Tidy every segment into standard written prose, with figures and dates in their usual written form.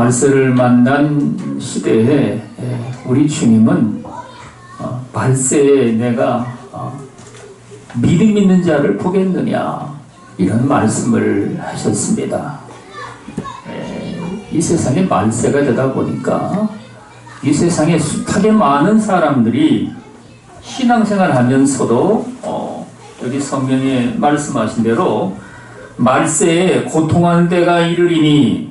말세를 만난 시대에 우리 주님은 말세에 내가 믿음 있는 자를 보겠느냐 이런 말씀을 하셨습니다. 이 세상에 말세가 되다 보니까 이 세상에 숱하게 많은 사람들이 신앙생활 하면서도 여기 성경에 말씀하신 대로 말세에 고통하는 때가 이르리니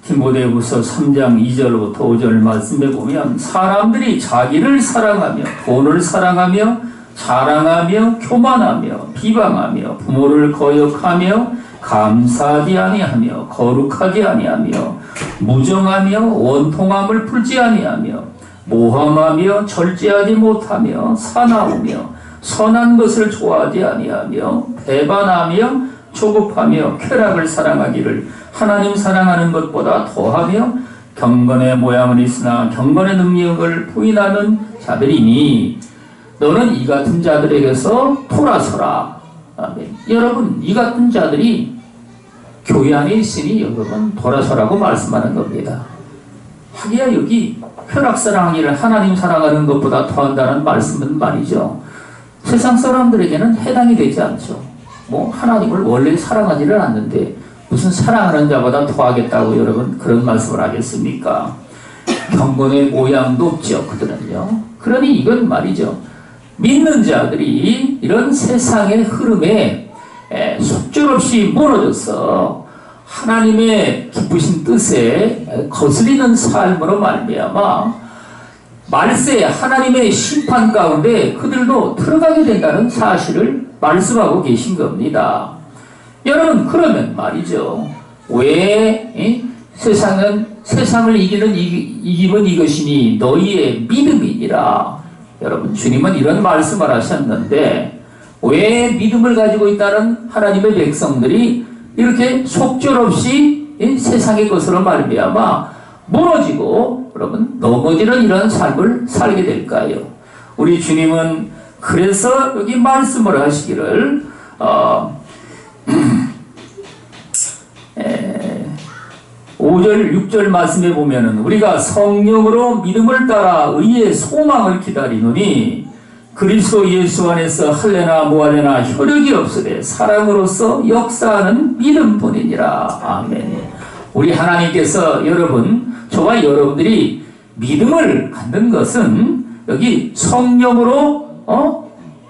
디모데후서 3장 2절부터 5절 말씀에 보면 사람들이 자기를 사랑하며 돈을 사랑하며 자랑하며 교만하며 비방하며 부모를 거역하며 감사하지 아니하며 거룩하지 아니하며 무정하며 원통함을 풀지 아니하며 모함하며 절제하지 못하며 사나우며 선한 것을 좋아하지 아니하며 배반하며 조급하며 쾌락을 사랑하기를 하나님 사랑하는 것보다 더하며 경건의 모양은 있으나 경건의 능력을 부인하는 자들이니 너는 이 같은 자들에게서 돌아서라. 아멘. 여러분, 이 같은 자들이 교회 안에 있으니 여러분 돌아서라고 말씀하는 겁니다. 하기야 여기 쾌락 사랑하기를 하나님 사랑하는 것보다 더한다는 말씀은 말이죠. 세상 사람들에게는 해당이 되지 않죠. 하나님을 원래 사랑하지를 않는데 무슨 사랑하는 자보다 더하겠다고 여러분 그런 말씀을 하겠습니까? 경건의 모양도 없죠. 그들은요. 그러니 이건 말이죠. 믿는 자들이 이런 세상의 흐름에 속절없이 무너져서 하나님의 기쁘신 뜻에 거슬리는 삶으로 말미암아 말세 하나님의 심판 가운데 그들도 들어가게 된다는 사실을 말씀하고 계신 겁니다. 여러분 그러면 말이죠. 왜 세상을 이기는 이김은 이것이니 너희의 믿음이니라. 여러분 주님은 이런 말씀을 하셨는데 왜 믿음을 가지고 있다는 하나님의 백성들이 이렇게 속절없이 세상의 것으로 말미암아 무너지고 여러분 넘어지는 이런 삶을 살게 될까요? 우리 주님은 그래서 여기 말씀을 하시기를 5절 6절 말씀에 보면은 우리가 성령으로 믿음을 따라 의의 소망을 기다리노니 그리스도 예수 안에서 할례나 무할례나 효력이 없으되 사랑으로서 역사하는 믿음뿐이니라. 아멘. 우리 하나님께서 여러분 저와 여러분들이 믿음을 갖는 것은 여기 성령으로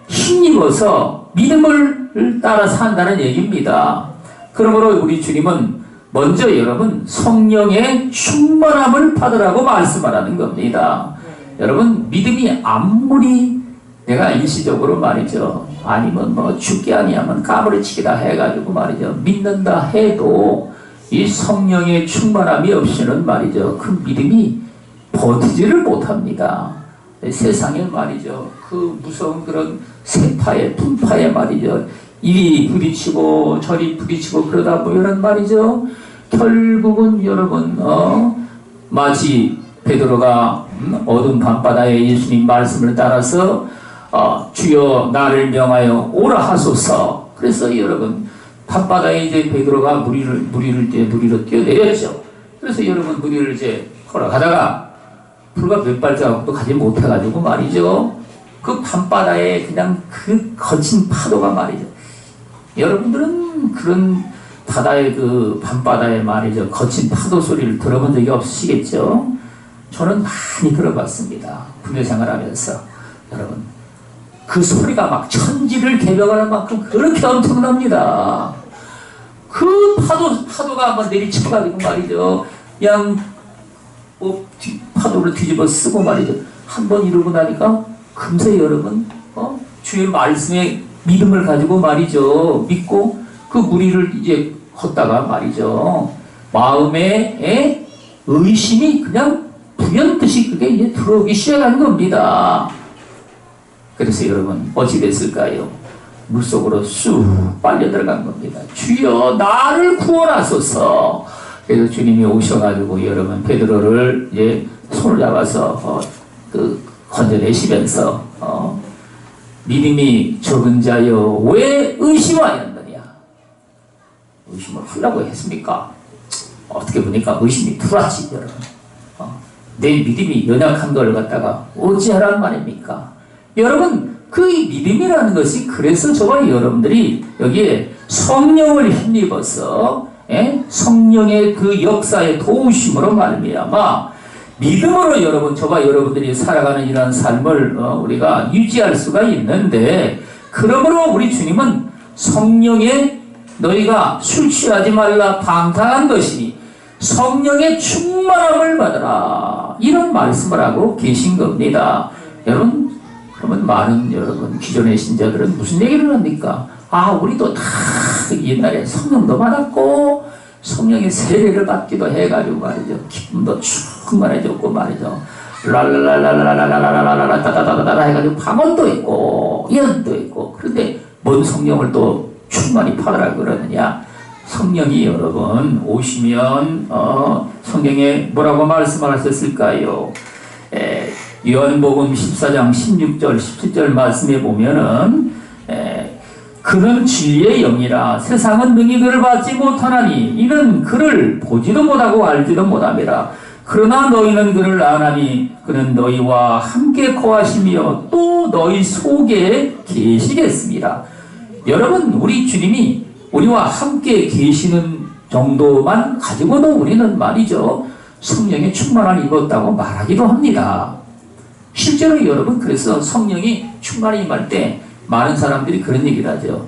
힘입어서 믿음을 따라 산다는 얘기입니다. 그러므로 우리 주님은 먼저 여러분 성령의 충만함을 받으라고 말씀하라는 겁니다. 여러분 믿음이 아무리 내가 일시적으로 말이죠. 아니면 죽게 아니하면 까무러치기다 해가지고 말이죠. 믿는다 해도 이 성령의 충만함이 없이는 말이죠. 그 믿음이 버티지를 못합니다. 세상에 말이죠. 그 무서운 그런 세파에 분파에 말이죠. 이리 부딪히고 저리 부딪히고 그러다 보면 말이죠. 결국은 여러분 마치 베드로가 어두운 밤바다에 예수님 말씀을 따라서 주여 나를 명하여 오라 하소서. 그래서 여러분 밤바다에 이제 베드로가 무리로 뛰어내렸죠. 그래서 여러분 무리를 이제 걸어가다가 불과 몇 발자국도 가지 못해가지고 말이죠. 그 밤바다에 그냥 그 거친 파도가 말이죠. 여러분들은 그런 바다의 그 밤바다에 말이죠. 거친 파도 소리를 들어본 적이 없으시겠죠? 저는 많이 들어봤습니다. 군대 생활하면서. 여러분 그 소리가 막 천지를 개벽하는 만큼 그렇게 엄청납니다. 그 파도가 한번 내리쳐가지고 말이죠. 그냥 파도를 뒤집어 쓰고 말이죠. 한번 이러고 나니까 금세 여러분 주의 말씀에 믿음을 가지고 말이죠. 믿고 그 무리를 이제 걷다가 말이죠. 마음에 의심이 그냥 불현듯이 그게 이제 들어오기 시작하는 겁니다. 그래서 여러분 어찌 됐을까요? 물속으로 쑥 빨려 들어간 겁니다. 주여 나를 구원하소서. 그래서 주님이 오셔가지고 여러분 베드로를 이제 손을 잡아서 건져내시면서 믿음이 적은 자여 왜 의심하였느냐? 의심을 하려고 했습니까? 어떻게 보니까 의심이 들어왔지, 여러분. 내 믿음이 연약한 걸 갖다가 어찌하란 말입니까? 여러분, 그 믿음이라는 것이 그래서 저와 여러분들이 여기에 성령을 힘입어서 성령의 그 역사의 도우심으로 말미암아 믿음으로 여러분, 저와 여러분들이 살아가는 이러한 삶을 우리가 유지할 수가 있는데, 그러므로 우리 주님은 성령의 너희가 술 취하지 말라 방탕한 것이니 성령의 충만함을 받으라, 이런 말씀을 하고 계신 겁니다. 여러분, 그러면 많은 여러분 기존의 신자들은 무슨 얘기를 합니까? 우리도 다 옛날에 성령도 받았고 성령의 세례를 받기도 해가지고 말이죠, 기쁨도 충만해졌고 말이죠, 랄랄랄랄랄랄랄랄랄랄랄 따다다다다 해가지고 방언도 있고 예언도 있고, 그런데 뭔 성령을 또 충만히 받으라 그러느냐? 성령이 여러분 오시면 성경에 뭐라고 말씀하셨을까요? 요한복음 14장 16절 17절 말씀에 보면은 그는 진리의 영이라 세상은 능히 그를 받지 못하나니 이는 그를 보지도 못하고 알지도 못함이라. 그러나 너희는 그를 아나니 그는 너희와 함께 거하시며 또 너희 속에 계시겠습니다. 여러분, 우리 주님이 우리와 함께 계시는 정도만 가지고도 우리는 말이죠, 성령의 충만함을 입었다고 말하기도 합니다. 실제로 여러분, 그래서 성령이 충만히 임할 때 많은 사람들이 그런 얘기를 하죠.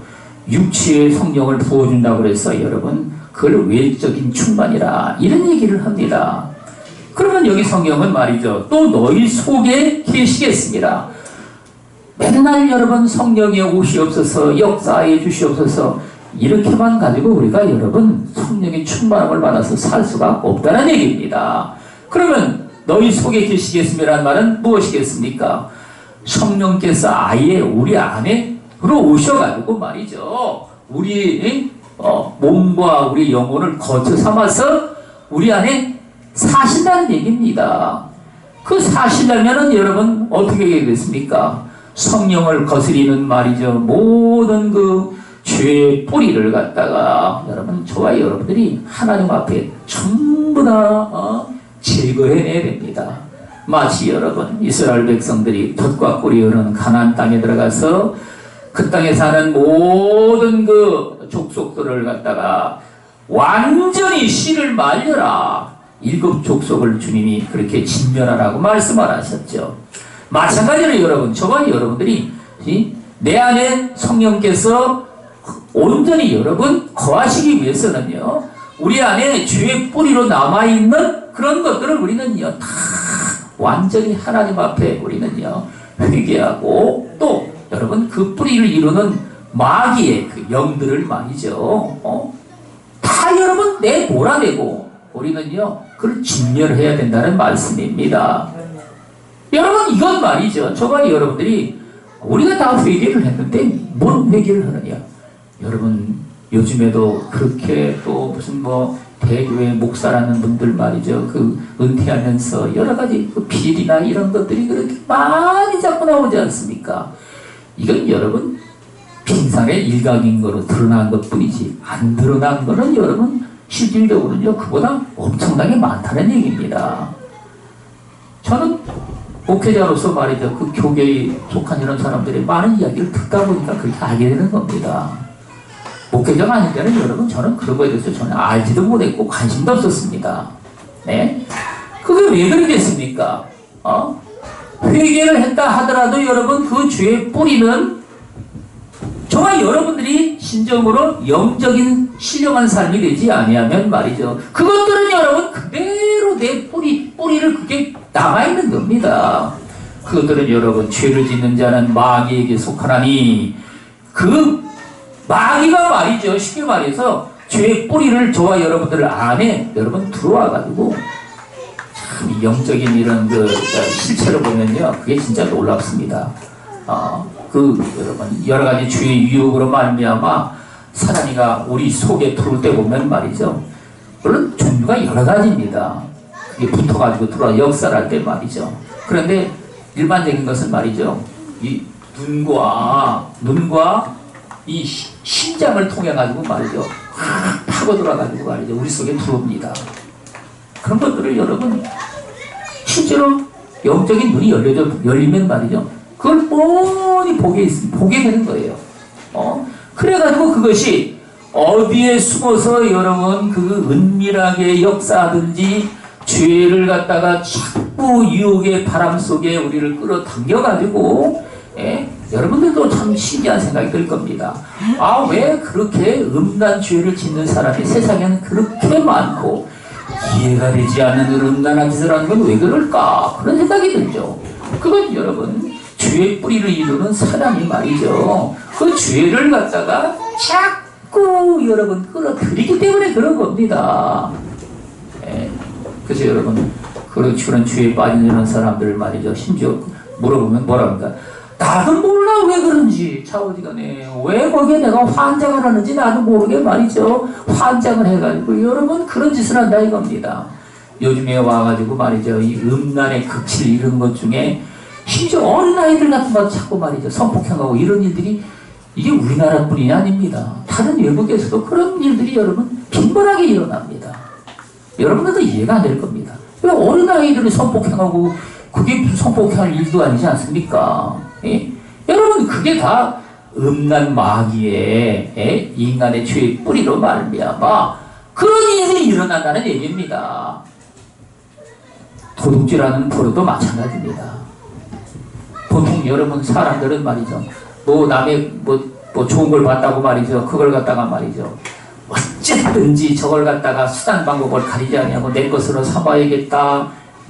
육체의 성령을 부어준다고 그래서 여러분, 그걸 외적인 충만이라, 이런 얘기를 합니다. 그러면 여기 성령은 말이죠, 또 너희 속에 계시겠습니다. 맨날 여러분 성령이 오시옵소서, 역사해 주시옵소서, 이렇게만 가지고 우리가 여러분 성령의 충만함을 받아서 살 수가 없다는 얘기입니다. 그러면 너희 속에 계시겠습니다라는 말은 무엇이겠습니까? 성령께서 아예 우리 안에 들어오셔가지고 말이죠, 우리의 몸과 우리 영혼을 거쳐 삼아서 우리 안에 사신다는 얘기입니다. 그 사시려면은 여러분 어떻게 되겠습니까? 성령을 거스리는 말이죠, 모든 그 죄의 뿌리를 갖다가 여러분, 저와 여러분들이 하나님 앞에 전부 다 제거해내야 됩니다. 마치 여러분, 이스라엘 백성들이 젖과 꿀이 흐르는 가나안 땅에 들어가서 그 땅에 사는 모든 그 족속들을 갖다가 완전히 씨를 말려라, 7 족속을 주님이 그렇게 진멸하라고 말씀을 하셨죠. 마찬가지로 여러분, 저와 여러분들이 내 안에 성령께서 온전히 여러분 거하시기 위해서는요, 우리 안에 죄의 뿌리로 남아있는 그런 것들을 우리는요 다 완전히 하나님 앞에 우리는요 회개하고, 또 여러분 그 뿌리를 이루는 마귀의 그 영들을 말이죠, 다 여러분 몰아내고 우리는요 그걸 진멸해야 된다는 말씀입니다. 여러분, 이건 말이죠, 저와 여러분들이 우리가 다 회개를 했는데 뭔 회개를 하느냐? 여러분, 요즘에도 그렇게 또 무슨 대교회 목사라는 분들 말이죠, 그 은퇴하면서 여러 가지 그 비리나 이런 것들이 그렇게 많이 자꾸 나오지 않습니까? 이건 여러분 빙산의 일각인 거로 드러난 것 뿐이지, 안 드러난 거는 여러분 실질적으로는요 그보다 엄청나게 많다는 얘기입니다. 저는 목회자로서 말이죠, 그 교계에 속한 이런 사람들의 많은 이야기를 듣다 보니까 그렇게 알게 되는 겁니다. 목회자가 아닐 때는 여러분, 저는 그런 거에 대해서 전혀 알지도 못했고 관심도 없었습니다. 네? 그게 왜 그러겠습니까? 회개를 했다 하더라도 여러분 그 죄의 뿌리는 저와 여러분들이 진정으로 영적인 신령한 삶이 되지 아니하면 말이죠, 그것들은 여러분 그대로 내 뿌리를 그게 남아있는 겁니다. 그것들은 여러분 죄를 짓는 자는 마귀에게 속하나니, 그 마귀가 말이죠, 쉽게 말해서 죄의 뿌리를 저와 여러분들 안에 여러분 들어와가지고 참 영적인 이런 그 실체로 보면요 그게 진짜 놀랍습니다. 여러분 여러 가지 죄의 유혹으로 말미암아 사단이가 우리 속에 들어올 때 보면 말이죠, 물론 종류가 여러 가지입니다. 그게 붙어가지고 들어와 역사를 할 때 말이죠. 그런데 일반적인 것은 말이죠, 이 눈과 이 심장을 통해 가지고 말이죠 확 파고들어가지고 말이죠. 우리 속에 들어옵니다. 그런 것들을 여러분 실제로 영적인 눈이 열리면 말이죠. 그걸 뻔히 보게 되는 거예요. 그래가지고 그것이 어디에 숨어서 여러분 그 은밀하게 역사하든지 죄를 갖다가 자꾸 유혹의 바람 속에 우리를 끌어당겨가지고 여러분들도 참 신기한 생각이 들 겁니다. 아, 왜 그렇게 음란 죄를 짓는 사람이 세상에는 그렇게 많고 이해가 되지 않는 음란한 짓을 하는 건 왜 그럴까? 그런 생각이 들죠. 그건 여러분 죄의 뿌리를 이루는 사람이 말이죠. 그 죄를 갖다가 자꾸 여러분 끌어들이기 때문에 그런 겁니다. 그래서 여러분 그런 죄에 빠진 이런 사람들 말이죠. 심지어 물어보면 뭐라 합니까? 나도 몰라 왜 그런지 좌우지간에 왜 거기에 내가 환장을 하는지 나도 모르게 말이죠. 환장을 해가지고 여러분 그런 짓을 한다 이겁니다. 요즘에 와가지고 말이죠. 이 음란의 극치를 이룬 것 중에 심지어 어린아이들 같은 거 자꾸 말이죠. 성폭행하고 이런 일들이 이게 우리나라뿐이 아닙니다. 다른 외국에서도 그런 일들이 여러분 빈번하게 일어납니다. 여러분들도 이해가 안 될 겁니다. 왜 어린아이들을 성폭행하고 그게 무슨 성폭행할 일도 아니지 않습니까? 여러분 그게 다 음란 마귀의 인간의 죄의 뿌리로 말미암아 그런 일이 일어난다는 얘기입니다. 도둑질하는 포로도 마찬가지입니다. 보통 여러분 사람들은 말이죠. 뭐 남의 뭐 좋은 걸 봤다고 말이죠. 그걸 갖다가 말이죠. 어쨌든지 저걸 갖다가 수단 방법을 가리지 않냐고 내 것으로 삼아야겠다.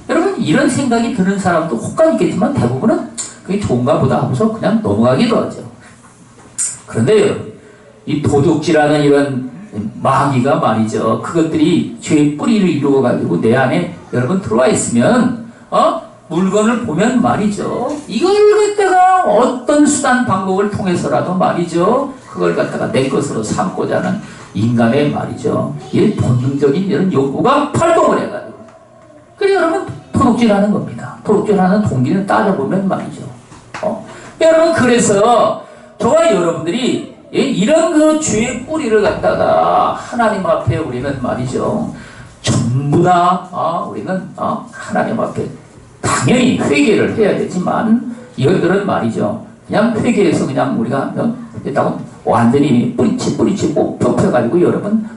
여러분 이런 생각이 드는 사람도 혹간 있겠지만 대부분은 그게 좋은가 보다 하면서 그냥 넘어가기도 하죠. 그런데 여러분 이 도둑질하는 이런 마귀가 말이죠. 그것들이 죄의 뿌리를 이루어가지고 내 안에 여러분 들어와 있으면 물건을 보면 말이죠. 이걸 갖다가 어떤 수단 방법을 통해서라도 말이죠. 그걸 갖다가 내 것으로 삼고자 하는 인간의 말이죠. 이 본능적인 이런 욕구가 발동을 해가지고. 그래서 여러분 도둑질하는 겁니다. 도둑질하는 동기는 따져보면 말이죠. 여러분 그래서 저와 여러분들이 이런 그 죄의 뿌리를 갖다가 하나님 앞에 우리는 말이죠. 전부 다 우리는 하나님 앞에 당연히 회개를 해야 되지만 이것들은 말이죠. 그냥 회개해서 그냥 우리가 일단 완전히 뿌리치고 펴가지고 여러분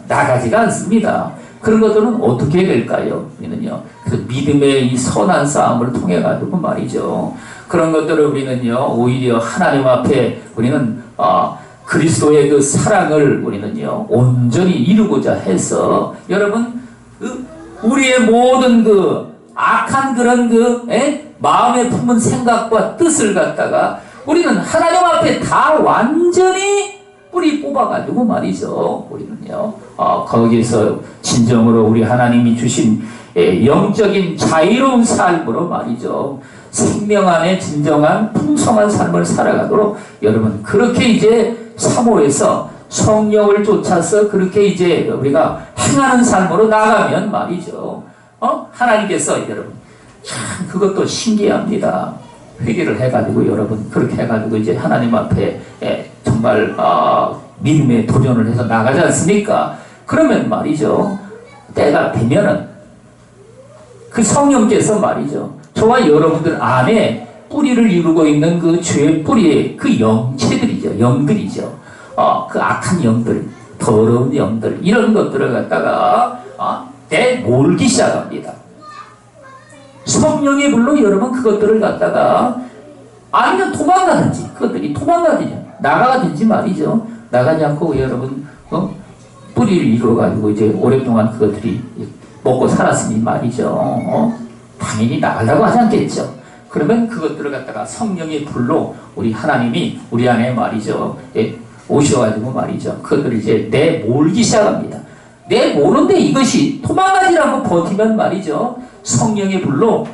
나가지가 않습니다. 그런 것들은 어떻게 해야 될까요? 우리는요. 그래서 믿음의 이 선한 싸움을 통해 가지고 말이죠. 그런 것들을 우리는요. 오히려 하나님 앞에 우리는 그리스도의 그 사랑을 우리는요. 온전히 이루고자 해서 여러분 우리의 모든 그 악한 그런 마음에 품은 생각과 뜻을 갖다가 우리는 하나님 앞에 다 완전히 뿌리 뽑아가지고 말이죠. 우리는요, 거기에서 진정으로 우리 하나님이 주신 영적인 자유로운 삶으로 말이죠. 생명 안에 진정한 풍성한 삶을 살아가도록 여러분, 그렇게 이제 사모해서 성령을 쫓아서 그렇게 이제 우리가 행하는 삶으로 나가면 말이죠. 하나님께서 여러분, 참 그것도 신기합니다. 회개를 해가지고 여러분 그렇게 해가지고 이제 하나님 앞에 정말 믿음의 도전을 해서 나가지 않습니까? 그러면 말이죠. 때가 되면은 그 성령께서 말이죠. 저와 여러분들 안에 뿌리를 이루고 있는 그 죄의 뿌리의 그 영체들이죠. 영들이죠. 그 악한 영들, 더러운 영들 이런 것들을 갖다가 내몰기 시작합니다. 성령의 불로 여러분 그것들을 갖다가 아니면 도망가든지 그것들이 도망가든지 나가든지 말이죠. 나가지 않고 여러분 뿌리를 이루어가지고 이제 오랫동안 그것들이 먹고 살았으니 말이죠. 당연히 나가려고 하지 않겠죠. 그러면 그것들을 갖다가 성령의 불로 우리 하나님이 우리 안에 말이죠. 오셔가지고 말이죠. 그것들을 이제 내몰기 시작합니다. 내모는데 이것이 도망가지라고 버티면 말이죠. 성령의 불로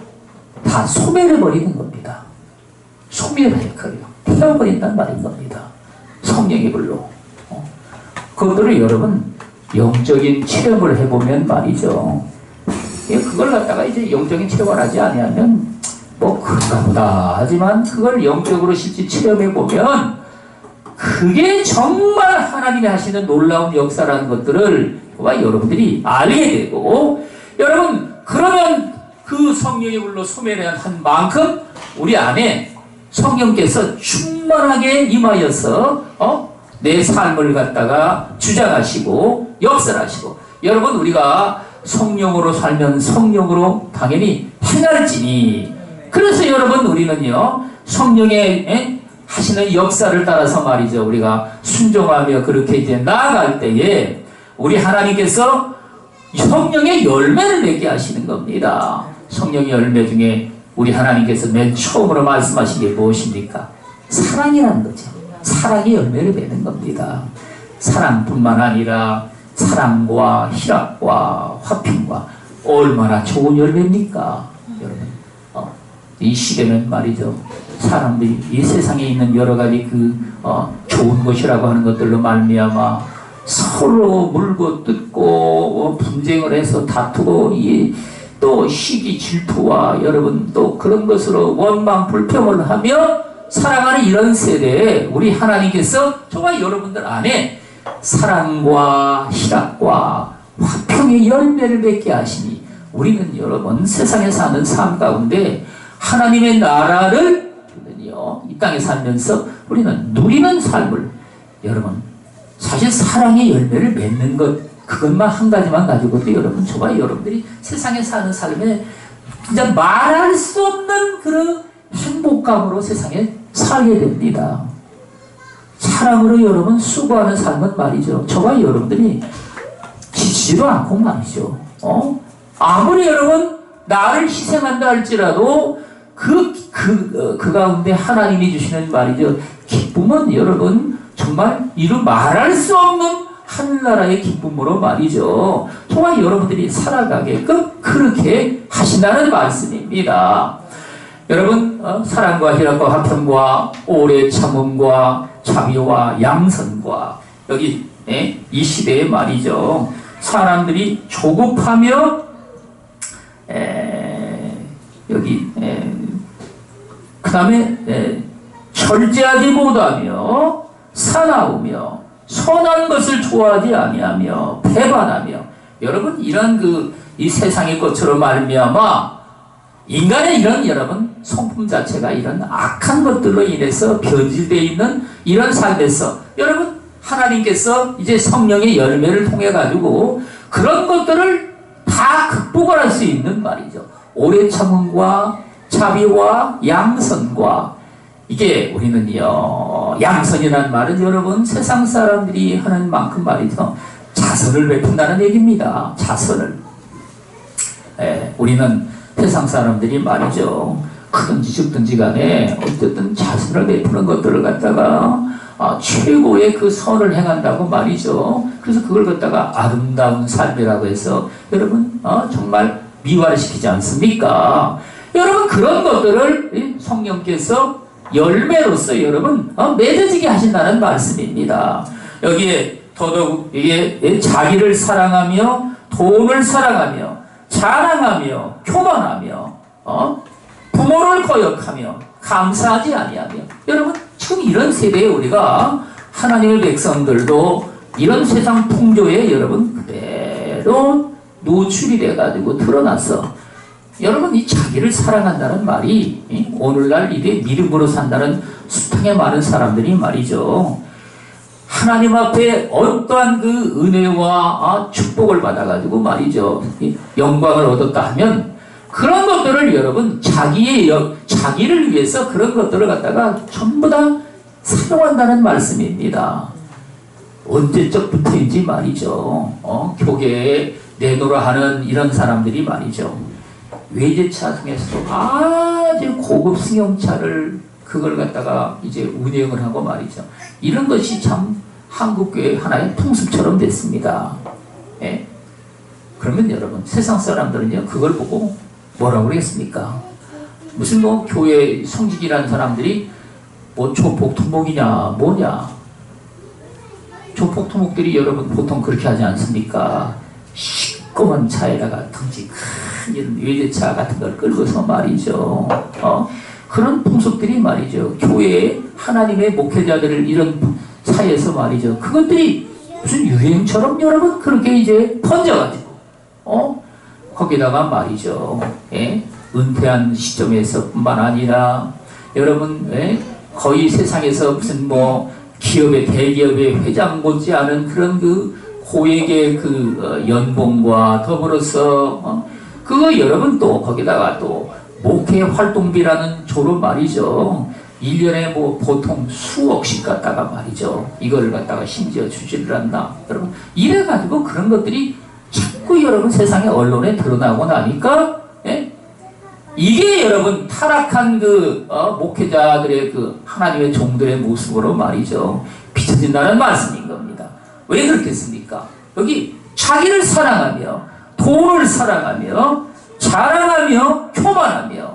다 소멸해버리는 겁니다. 소멸해버려요. 태워버린다는 말인 겁니다. 성령의 불로. 그것들을 여러분 영적인 체험을 해보면 말이죠. 그걸 갖다가 이제 영적인 체험을 하지 아니하면 뭐 그런가 보다 하지만 그걸 영적으로 실제 체험해보면 그게 정말 하나님이 하시는 놀라운 역사라는 것들을 여러분들이 알게 되고, 여러분 그러면 그 성령의 불로 소멸한 만큼 우리 안에 성령께서 충만하게 임하여서 내 삶을 갖다가 주장하시고 역설하시고, 여러분 우리가 성령으로 살면 성령으로 당연히 행할지니, 그래서 여러분 우리는요 성령의 하시는 역사를 따라서 말이죠, 우리가 순종하며 그렇게 이제 나아갈 때에 우리 하나님께서 성령의 열매를 맺게 하시는 겁니다. 성령의 열매 중에 우리 하나님께서 맨 처음으로 말씀하신 게 무엇입니까? 사랑이라는 거죠. 사랑의 열매를 맺는 겁니다. 사랑뿐만 아니라 사랑과 희락과 화평과, 얼마나 좋은 열매입니까? 여러분, 이 시대는 말이죠, 사람들이 이 세상에 있는 여러 가지 좋은 것이라고 하는 것들로 말미암아 서로 물고 뜯고 분쟁을 해서 다투고, 또 시기 질투와 여러분 또 그런 것으로 원망 불평을 하며 살아가는 이런 세대에 우리 하나님께서 정말 여러분들 안에 사랑과 희락과 화평의 열매를 맺게 하시니, 우리는 여러분 세상에 사는 삶 가운데 하나님의 나라를 이 땅에 살면서 우리는 누리는 삶을, 여러분 사실 사랑의 열매를 맺는 것, 그것만 한 가지만 가지고도 여러분 정말 여러분들이 세상에 사는 삶에 진짜 말할 수 없는 그런 행복감으로 세상에 살게 됩니다. 사랑으로 여러분 수고하는 삶은 말이죠, 저와 여러분들이 지치지도 않고 말이죠. 아무리 여러분 나를 희생한다 할지라도 그 가운데 하나님이 주시는 말이죠, 기쁨은 여러분 정말 이루 말할 수 없는 하늘나라의 기쁨으로 말이죠, 정말 여러분들이 살아가게끔 그렇게 하신다는 말씀입니다. 여러분 사랑과 희락과 화평과 오래 참음과 자비와 양선과, 여기 이 시대에 말이죠, 사람들이 조급하며 여기 그 다음에 절제하지 못하며 사나우며 선한 것을 좋아하지 아니하며 배반하며, 여러분 이런 이 세상의 것으로 말미암아 인간의 이런 여러분 성품 자체가 이런 악한 것들로 인해서 변질되어 있는 이런 삶에서 여러분 하나님께서 이제 성령의 열매를 통해 가지고 그런 것들을 다 극복을 할 수 있는 말이죠, 오래 참음과 자비와 양선과, 이게 우리는요 양선이라는 말은 여러분 세상 사람들이 하는 만큼 말이죠 자선을 베푼다는 얘기입니다. 자선을, 우리는 세상 사람들이 말이죠 크든지 적든지 간에 어쨌든 자선을 베푸는 것들을 갖다가 최고의 그 선을 행한다고 말이죠. 그래서 그걸 갖다가 아름다운 삶이라고 해서 여러분 정말 미화를 시키지 않습니까? 여러분 그런 것들을 성령께서 열매로서 여러분 맺어지게 하신다는 말씀입니다. 여기에 더더욱 이게 자기를 사랑하며 돈을 사랑하며 자랑하며 교만하며 부모를 거역하며 감사하지 아니하며, 여러분 지금 이런 세대에 우리가 하나님의 백성들도 이런 세상 풍조에 여러분 그대로 노출이 돼가지고 드러나서, 여러분 이 자기를 사랑한다는 말이 오늘날 이게 믿음으로 산다는 숱하게 많은 사람들이 말이죠, 하나님 앞에 어떠한 그 은혜와 축복을 받아가지고 말이죠 영광을 얻었다 하면 그런 것들을 여러분 자기를 위해서 그런 것들을 갖다가 전부 다 사용한다는 말씀입니다. 언제적부터인지 말이죠 교계에 내놓으라 하는 이런 사람들이 말이죠 외제차 중에서도 아주 고급 승용차를 그걸 갖다가 이제 운행을 하고 말이죠, 이런 것이 참 한국교회 하나의 풍습처럼 됐습니다. 그러면 여러분 세상 사람들은요 그걸 보고 뭐라고 그러겠습니까? 무슨 교회 성직이라는 사람들이 조폭투목이냐 뭐냐, 조폭투목들이 여러분 보통 그렇게 하지 않습니까? 시꺼먼 차에다가 덩치 큰 이런 외제차 같은 걸 끌고서 말이죠 그런 풍속들이 말이죠 교회에 하나님의 목회자들을 이런 사이에서 말이죠. 그것들이 무슨 유행처럼 여러분 그렇게 이제 번져가지고 거기다가 말이죠. 예? 은퇴한 시점에서뿐만 아니라 여러분 거의 세상에서 무슨 뭐 기업의 대기업의 회장 못지않은 그런 그 고액의 그 연봉과 더불어서 그거 여러분 또 거기다가 또 목회 활동비라는 조로 말이죠. 1년에 뭐 보통 수억씩 갖다가 말이죠. 이걸 갖다가 심지어 주지를 않나. 여러분 이래가지고 그런 것들이 자꾸 여러분 세상에 언론에 드러나고 나니까 이게 여러분 타락한 그 목회자들의 그 하나님의 종들의 모습으로 말이죠. 비춰진다는 말씀인 겁니다. 왜 그렇겠습니까? 여기 자기를 사랑하며 돈을 사랑하며 자랑하며 교만하며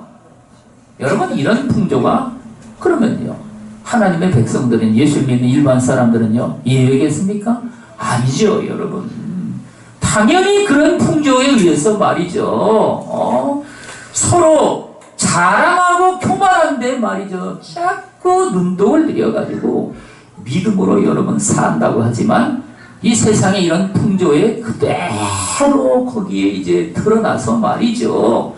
여러분 이런 풍조가 그러면요 하나님의 백성들은 예수 믿는 일반 사람들은요 이해하겠습니까? 아니죠 여러분. 당연히 그런 풍조에 의해서 말이죠. 서로 자랑하고 교만한데 말이죠. 자꾸 눈독을 들여가지고 믿음으로 여러분 산다고 하지만 이 세상에 이런 풍조에 그대로 거기에 이제 드러나서 말이죠.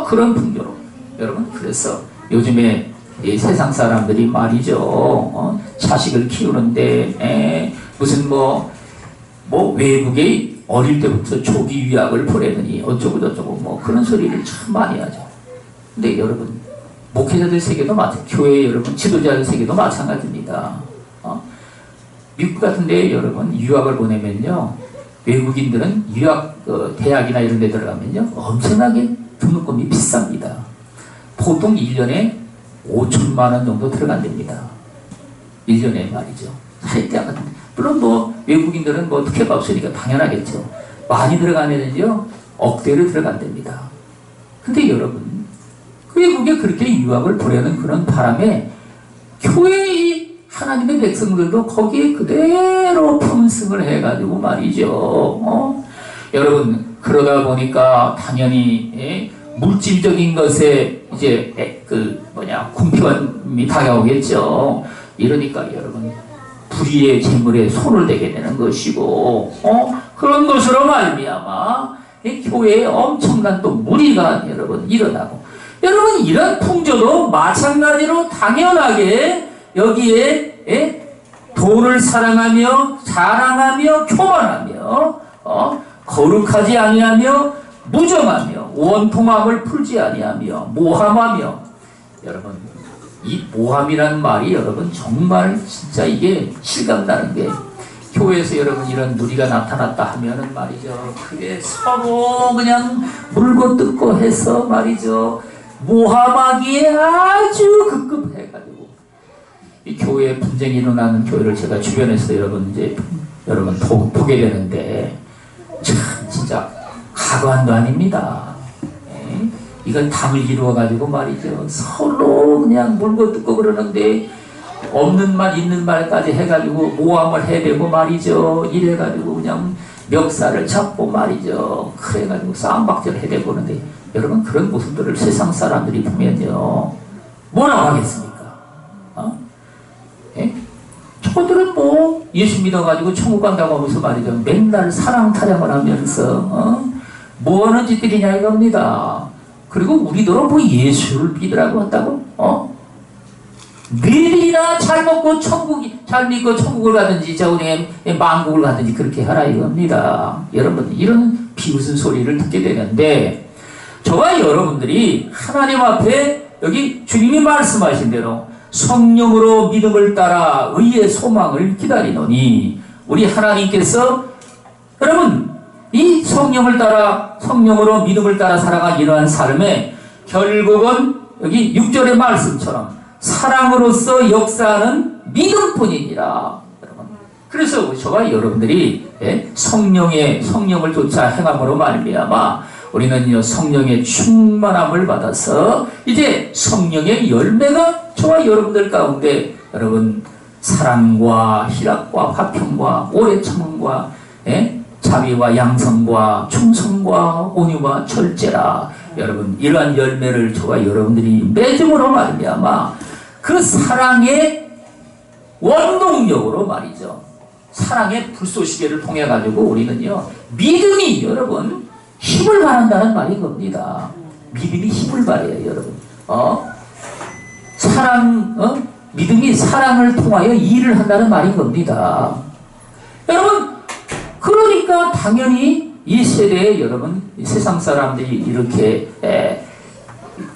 그런 풍조로 여러분 그래서 요즘에 이 세상 사람들이 말이죠. 자식을 키우는데 무슨 뭐 외국에 어릴 때부터 조기 유학을 보내느니 어쩌고 저쩌고 뭐 그런 소리를 참 많이 하죠. 근데 여러분 목회자들 세계도 교회 여러분 지도자들 세계도 마찬가지입니다. 미국 같은데 여러분 유학을 보내면요 외국인들은 유학 대학이나 이런 데 들어가면요 엄청나게 등록금이 비쌉니다. 보통 1년에 5천만 원 정도 들어간답니다. 1년에 말이죠. 사회대학 같은 물론 뭐 외국인들은 뭐 특혜가 없으니까 당연하겠죠. 많이 들어가면은요 억대로 들어간답니다. 근데 여러분 그 외국에 그렇게 유학을 보내는 그런 바람에 교회의 하나님의 백성들도 거기에 그대로 품승을 해가지고 말이죠. 여러분 그러다 보니까 당연히 물질적인 것에 이제 궁핍함이 다가오겠죠. 이러니까 여러분 불의의 재물에 손을 대게 되는 것이고 그런 것으로 말미암아 교회에 엄청난 또 무리가 여러분 일어나고 여러분 이런 풍조도 마찬가지로 당연하게 여기에 돈을 사랑하며 자랑하며 교만하며 거룩하지 아니하며 무정하며 원통함을 풀지 아니하며 모함하며 여러분 이 모함이라는 말이 여러분 정말 진짜 이게 실감나는 게 교회에서 여러분 이런 무리가 나타났다 하면은 말이죠. 그게 서로 그냥 물고 뜯고 해서 말이죠. 모함하기에 아주 급급해가지고 이 교회에 분쟁이 일어나는 교회를 제가 주변에서 여러분 보게 되는데 참 진짜 가관도 아닙니다. 이건 당을 이루어가지고 말이죠. 서로 그냥 물고 뜯고 그러는데 없는 말 있는 말까지 해가지고 모함을 해대고 말이죠. 이래가지고 그냥 멱살을 잡고 말이죠. 그래가지고 싸움박질 해대고 그러는데 여러분 그런 모습들을 세상 사람들이 보면요. 뭐라고 하겠습니까? 저들은 뭐 예수 믿어가지고 천국 간다고 하면서 말이죠. 맨날 사랑 타령을 하면서 뭐하는 짓들이냐 이겁니다. 그리고 우리더러 뭐 예수를 믿으라고 한다고? 너희들이나 잘 먹고 잘 믿고 천국을 가든지 저우리 만국을 가든지 그렇게 하라 이겁니다. 여러분 이런 비웃은 소리를 듣게 되는데 저와 여러분들이 하나님 앞에 여기 주님이 말씀하신 대로 성령으로 믿음을 따라 의의 소망을 기다리노니 우리 하나님께서 여러분 이 성령으로 믿음을 따라 살아간 이러한 삶에 결국은 여기 6절의 말씀처럼 사랑으로서 역사하는 믿음뿐이니라. 여러분. 그래서 저와 여러분들이 성령을 쫓아 행함으로 말미암아 우리는 성령의 충만함을 받아서 이제 성령의 열매가 저와 여러분들 가운데 여러분 사랑과 희락과 화평과 오래 참음과 자비와 양성과 충성과 온유와 절제라. 여러분 이러한 열매를 저와 여러분들이 맺음으로 말미암아 그 사랑의 원동력으로 말이죠. 사랑의 불쏘시개를 통해 가지고 우리는요, 믿음이 여러분 힘을 발한다는 말인 겁니다. 믿음이 힘을 발해요, 여러분. 믿음이 사랑을 통하여 일을 한다는 말인 겁니다. 여러분, 그러니까 당연히 이 세대에 여러분, 세상 사람들이 이렇게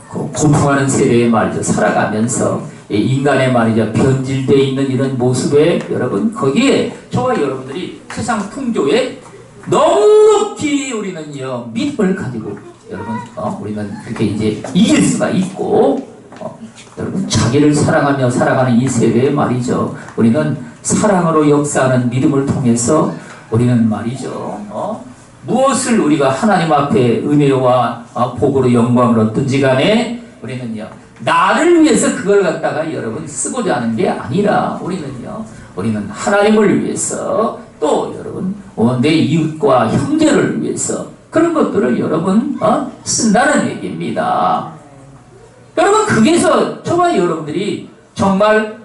고통하는 세대에 말이죠, 살아가면서 인간의 말이죠, 변질되어 있는 이런 모습에 여러분, 거기에 저와 여러분들이 세상 풍조에 넉넉히 우리는요, 믿음을 가지고 여러분, 우리는 그렇게 이제 이길 수가 있고, 여러분, 자기를 사랑하며 살아가는 이 세대에 말이죠, 우리는 사랑으로 역사하는 믿음을 통해서 우리는 말이죠, 무엇을 우리가 하나님 앞에 은혜와 복으로 영광을 얻든지 간에 우리는요, 나를 위해서 그걸 갖다가 여러분 쓰고자 하는 게 아니라 우리는 하나님을 위해서 또 여러분 내 이웃과 형제를 위해서 그런 것들을 여러분 쓴다는 얘기입니다. 여러분, 거기서 저와 여러분들이 정말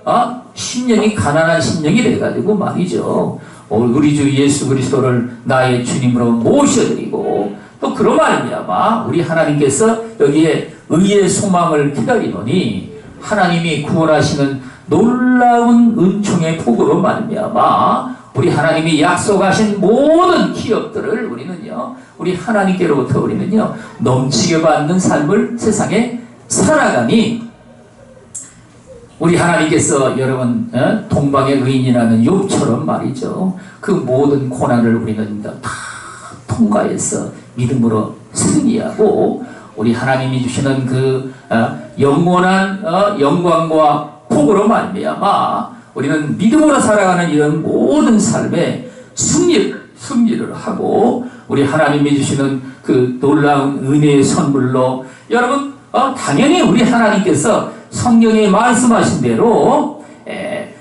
심령이 가난한 심령이 돼가지고 말이죠, 우리 주 예수 그리스도를 나의 주님으로 모셔드리고 또 그런 말이야마 우리 하나님께서 여기에 의의 소망을 기다리노니 하나님이 구원하시는 놀라운 은총의 복으로 말미암아 우리 하나님이 약속하신 모든 기업들을 우리 하나님께로부터 우리는요 넘치게 받는 삶을 세상에 살아가니 우리 하나님께서 여러분 동방의 의인이라는 욥처럼 말이죠, 그 모든 고난을 우리는 다 통과해서 믿음으로 승리하고 우리 하나님이 주시는 그 영원한 영광과 복으로 말미암아 우리는 믿음으로 살아가는 이런 모든 삶에 승리를 하고 우리 하나님이 주시는 그 놀라운 은혜의 선물로 여러분 당연히 우리 하나님께서 성령이 말씀하신 대로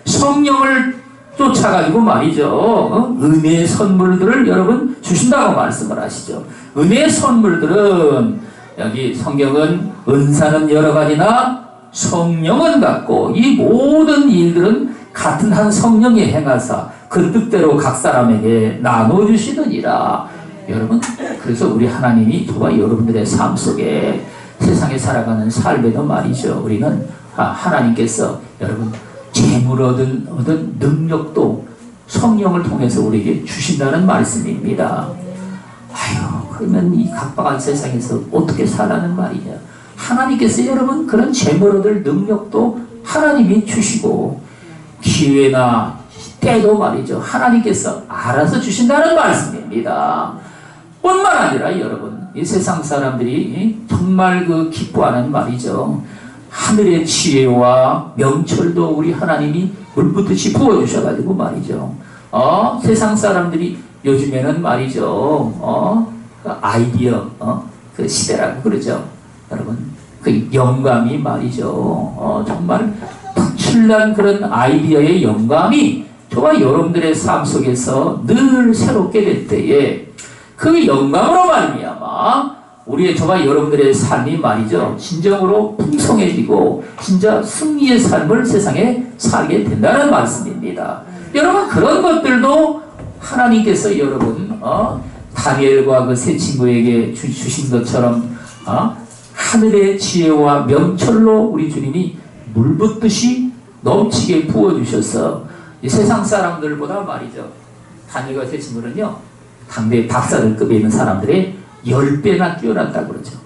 성령을 쫓아가지고 말이죠, 은혜의 선물들을 여러분 주신다고 말씀을 하시죠. 은혜의 선물들은 여기 성경은 은사는 여러 가지나 성령은 같고 이 모든 일들은 같은 한 성령이 행하사 그 뜻대로 각 사람에게 나눠주시느니라. 여러분, 그래서 우리 하나님이 저와 여러분들의 삶 속에 세상에 살아가는 삶에도 말이죠, 우리는 하나님께서 여러분 재물 얻은 능력도 성령을 통해서 우리에게 주신다는 말씀입니다. 아유, 그러면 이 각박한 세상에서 어떻게 살라는 말이냐. 하나님께서 여러분 그런 재물 얻을 능력도 하나님이 주시고 기회나 때도 말이죠, 하나님께서 알아서 주신다는 말씀입니다. 뿐만 아니라 여러분 이 세상 사람들이 정말 그 기뻐하는 말이죠, 하늘의 지혜와 명철도 우리 하나님이 물붓듯이 부어주셔가지고 말이죠, 세상 사람들이 요즘에는 말이죠, 그 아이디어 그 시대라고 그러죠. 여러분 그 영감이 말이죠, 정말 특출난 그런 아이디어의 영감이 저와 여러분들의 삶 속에서 늘 새롭게 될 때에 그 영감으로 말미암아 우리의 저와 여러분들의 삶이 말이죠, 진정으로 풍성해지고 진짜 승리의 삶을 세상에 살게 된다는 말씀입니다. 여러분 그런 것들도 하나님께서 여러분 다니엘과 그 세 친구에게 주신 것처럼 하늘의 지혜와 명철로 우리 주님이 물붓듯이 넘치게 부어주셔서 이 세상 사람들보다 말이죠, 다니엘과 세 친구는요 당대 박사들급에 있는 사람들의 10배나 뛰어났다고 그러죠.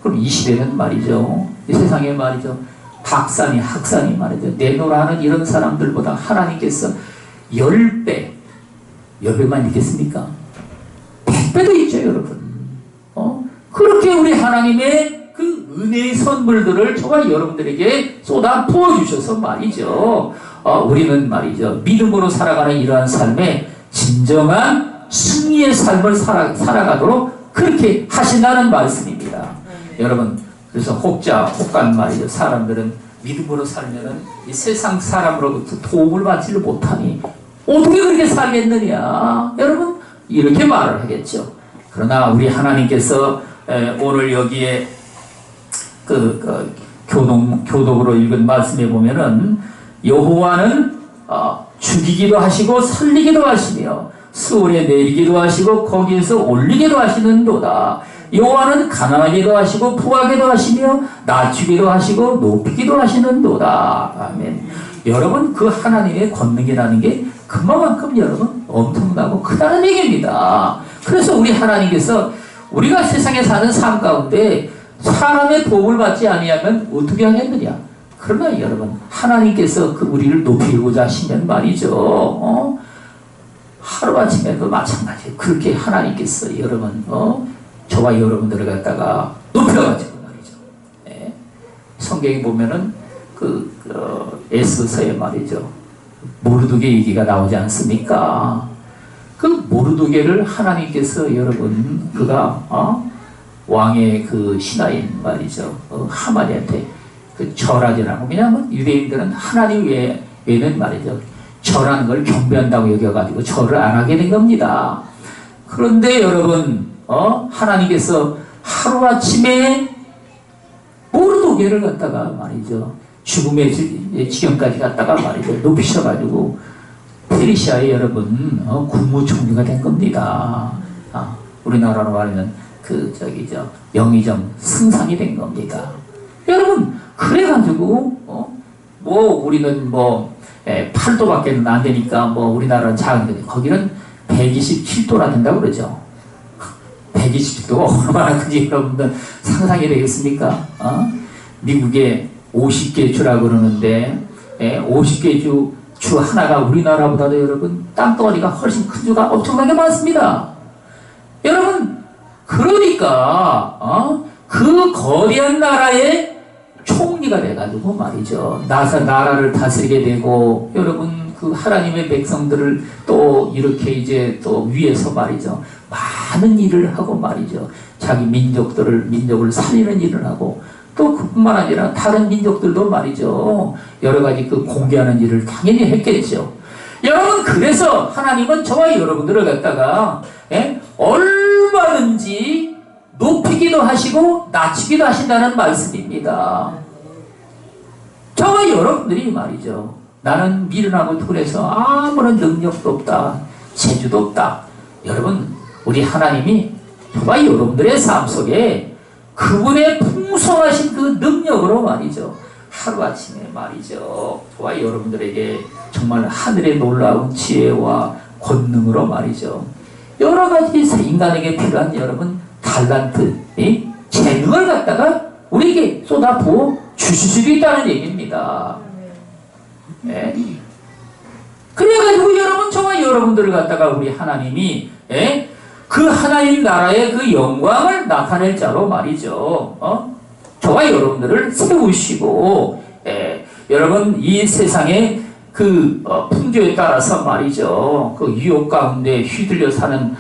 그럼 이 시대는 말이죠, 이 세상에 말이죠, 박사니 학사니 말이죠, 내노라는 이런 사람들보다 하나님께서 10배만 있겠습니까? 100배도 있죠, 여러분. 그렇게 우리 하나님의 그 은혜의 선물들을 저와 여러분들에게 쏟아 부어주셔서 말이죠, 우리는 말이죠, 믿음으로 살아가는 이러한 삶에 진정한 승리의 삶을 살아가도록 그렇게 하신다는 말씀입니다. 여러분, 그래서 혹간 말이죠, 사람들은 믿음으로 살면은 이 세상 사람으로부터 도움을 받지를 못하니 어떻게 그렇게 살겠느냐, 여러분 이렇게 말을 하겠죠. 그러나 우리 하나님께서 오늘 여기에 교독으로 읽은 말씀에 보면은 여호와는 죽이기도 하시고 살리기도 하시며 수월에 내리기도 하시고 거기에서 올리기도 하시는도다. 여호와는 가난하게도 하시고 부하게도 하시며 낮추기도 하시고 높이기도 하시는도다. 아멘. 여러분, 그 하나님의 권능이라는 게 그만큼 여러분 엄청나고 크다는 얘기입니다. 그래서 우리 하나님께서 우리가 세상에 사는 삶 가운데 사람의 도움을 받지 아니하면 어떻게 하겠느냐. 그러나 여러분, 하나님께서 그 우리를 높이고자 하시면 말이죠. 하루아침에도 마찬가지예요. 그렇게 하나님께서 여러분 저와 여러분들을 갖다가 높여가지고 말이죠. 네. 성경에 보면은 에스서에 말이죠. 모르드게 얘기가 나오지 않습니까? 그 모르드게를 하나님께서 여러분 그가 왕의 그 신하인 말이죠. 하만한테 그 절하지라고. 왜냐하면 유대인들은 하나님 외에는 말이죠. 절하는 걸 경배한다고 여겨가지고 절을 안 하게 된 겁니다. 그런데 여러분 하나님께서 하루아침에 모르드게를 갖다가 말이죠. 죽음의 지경까지 갔다가 말이죠. 높이셔가지고 페르시아의 여러분 국무총리가 된 겁니다. 우리나라로 말하면 영의정 승상이 된 겁니다. 여러분, 그래가지고 우리는 8도밖에 안 되니까 우리나라는 작은데 거기는 127도나 된다고 그러죠. 127도가 얼마나 큰지 여러분들 상상이 되겠습니까? 미국에 50개 주라고 그러는데 50개 주 하나가 우리나라보다도 여러분 땅덩어리가 훨씬 큰 주가 엄청나게 많습니다. 여러분, 그러니까 그 거대한 나라의 총리가 돼가지고 말이죠. 나라를 다스리게 되고 여러분 그 하나님의 백성들을 또 이렇게 이제 또 위에서 말이죠. 많은 일을 하고 말이죠. 자기 민족을 살리는 일을 하고 또 그뿐만 아니라 다른 민족들도 말이죠. 여러 가지 그 공개하는 일을 당연히 했겠죠. 여러분, 그래서 하나님은 저와 여러분들을 갖다가 얼마든지 높이기도 하시고 낮추기도 하신다는 말씀입니다. 저와 여러분들이 말이죠. 나는 미련하고 툴해서 아무런 능력도 없다. 재주도 없다. 여러분, 우리 하나님이 저와 여러분들의 삶 속에 그분의 풍성하신 그 능력으로 말이죠. 하루아침에 말이죠. 저와 여러분들에게 정말 하늘의 놀라운 지혜와 권능으로 말이죠. 여러 가지 인간에게 필요한 여러분 달란트, 재능을 갖다가 우리에게 쏟아부어 주실 수도 있다는 얘기입니다. 네. 그래가지고 여러분, 저와 여러분들을 갖다가 우리 하나님이 그 하나님 나라의 그 영광을 나타낼 자로 말이죠. 저와 여러분들을 세우시고 여러분 이 세상의 그 풍조에 따라서 말이죠. 그 유혹 가운데 휘둘려 사는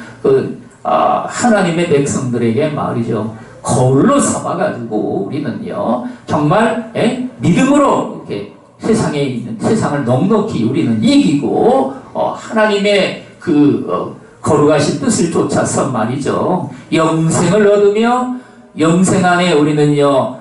하나님의 백성들에게 말이죠. 거울로 삼아가지고 우리는요 정말 믿음으로 이렇게 세상에 있는 세상을 넉넉히 우리는 이기고 하나님의 거룩하신 뜻을 쫓아서 말이죠. 영생을 얻으며 영생 안에 우리는요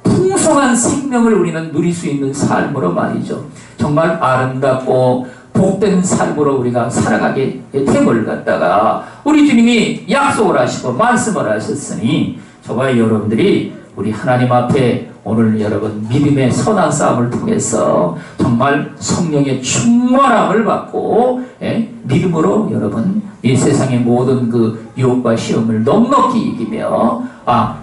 풍성한 생명을 우리는 누릴 수 있는 삶으로 말이죠. 정말 아름답고 복된 삶으로 우리가 살아가게 됨을 갖다가 우리 주님이 약속을 하시고 말씀을 하셨으니 저와 여러분들이 우리 하나님 앞에 오늘 여러분 믿음의 선한 싸움을 통해서 정말 성령의 충만함을 받고 믿음으로 여러분 이 세상의 모든 그 유혹과 시험을 넉넉히 이기며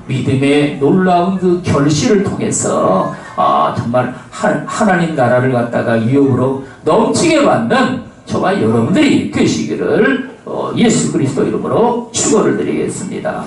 믿음의 놀라운 그 결실을 통해서 정말 하나님 나라를 갖다가 유혹으로 넘치게 받는 저와 여러분들이 되시기를 예수 그리스도 이름으로 축원을 드리겠습니다.